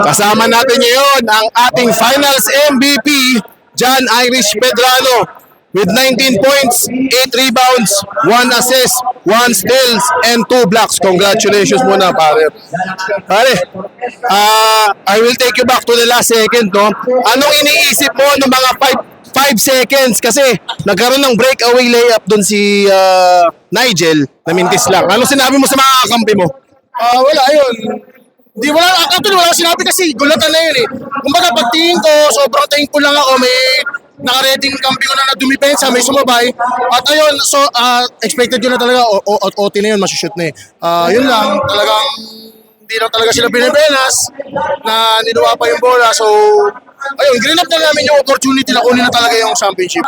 Kasama natin ngayon ang ating finals MVP, John Irish Pedrano, with 19 points, 8 rebounds, 1 assist, 1 steals, and 2 blocks. Congratulations muna, pare. Pare, I will take you back to the last second, no? Anong iniisip mo ng mga 5 seconds? Kasi nagkaroon ng breakaway layup doon si Nigel na mintis lang. Anong sinabi mo sa mga kakampi mo? Wala, yun. Actually, wala sinabi kasi gulatan na yun eh. Kumbaga, pagtingin ko, sobrang thankful lang ako. May naka-reading kampi ko na dumipensa, may sumabay. At ayun, so, expected ko na talaga, OT na yun, masushoot na eh. Yun lang, talagang hindi lang talaga sila binibenas na niluwa pa yung bola. So, ayun, green up na namin yung opportunity na kunin na talaga yung championship.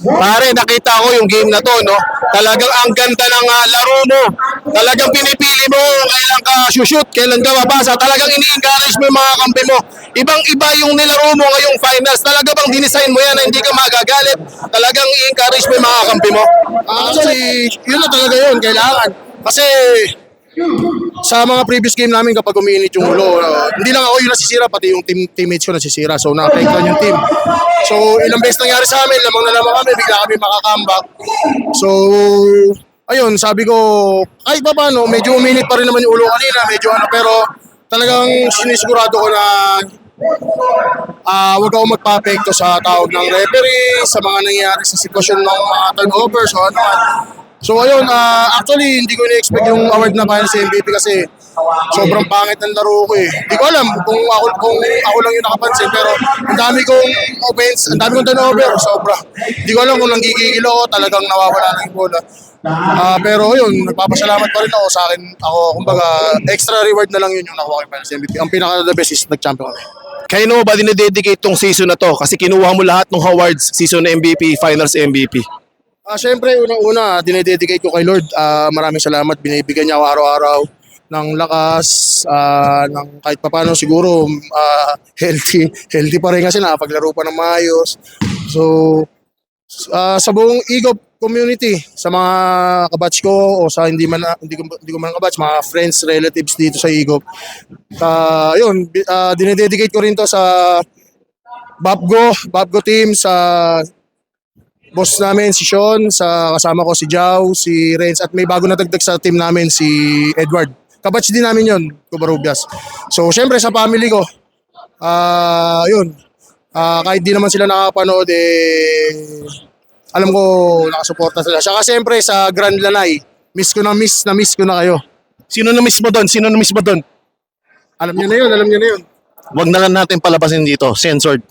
Pare, nakita ko yung game na to, no? Talagang ang ganda ng laro mo. Talagang pinipili mo kailan ka shoot, kailan ka mabasa. Talagang ini-encourage mo yung mga kampi mo. Ibang-iba yung nilaro mo ngayong finals. Talaga bang dinesign mo yan na hindi ka magagalit? Talagang i-encourage mo yung mga kampi mo? Actually, yun na talaga yun, kailangan. Kasi sa mga previous game namin kapag umiinit yung ulo, hindi lang ako yung nasisira, pati yung teammates ko nasisira. So na-affectan yung team. So ilang beses nangyari sa amin, lamang na lamang kami, bigla kami makakambak. So ayun, sabi ko, kahit pa paano, medyo uminit pa rin naman yung ulo kanina, medyo pero talagang sinisigurado ko na huwag ako magpa-apekto sa tawag ng referee, sa mga nangyayari sa sitwasyon ng mga turnovers o ano man. So ayun, actually hindi ko na-expect yung award na finals MVP kasi sobrang pangit ng laro ko eh. Hindi ko alam kung ako lang yung nakapansin, pero ang dami kong offense, ang dami kong turnover, sobra. Hindi ko alam kung nanggigigil ako, talagang nawawala na yung bola. Pero yun, nagpapasalamat pa rin ako sa akin. Ako, kumbaga, extra reward na lang yun yung nakuha ko finals MVP. Ang pinaka-the best is nag-champion kami. Kayo ba dinededicate tong season na to? Kasi kinuha mo lahat ng awards, season MVP, finals MVP. Siyempre, unang-una, dinededicate ko kay Lord. Maraming salamat. Binibigyan niya ako araw-araw ng lakas, ng kahit papano siguro healthy pa rin kasi nakapaglaro pa ng maayos. So, sa buong Igop community, sa mga kabatch ko o sa hindi ko man kabatch, mga friends, relatives dito sa Igop. Yun, dinededicate ko rin to sa Babgo team, sa boss namin si Sean, sa kasama ko si Jao, si Renz, at may bago na dagdag sa team namin si Edward. Kabatch din namin yun, Kubarubias. So syempre sa family ko, yun, kahit di naman sila nakapanood, alam ko nakasuporta sila. Saka syempre sa Grand Lanay, miss ko na kayo. Sino na miss mo doon? Sino na miss mo doon? Alam niyo na yun. Wag na lang natin palabasin dito, censored.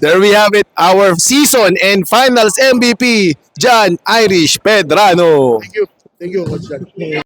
There we have it, our season and finals MVP, John Irish Pedrano. Thank you, Coach Dan.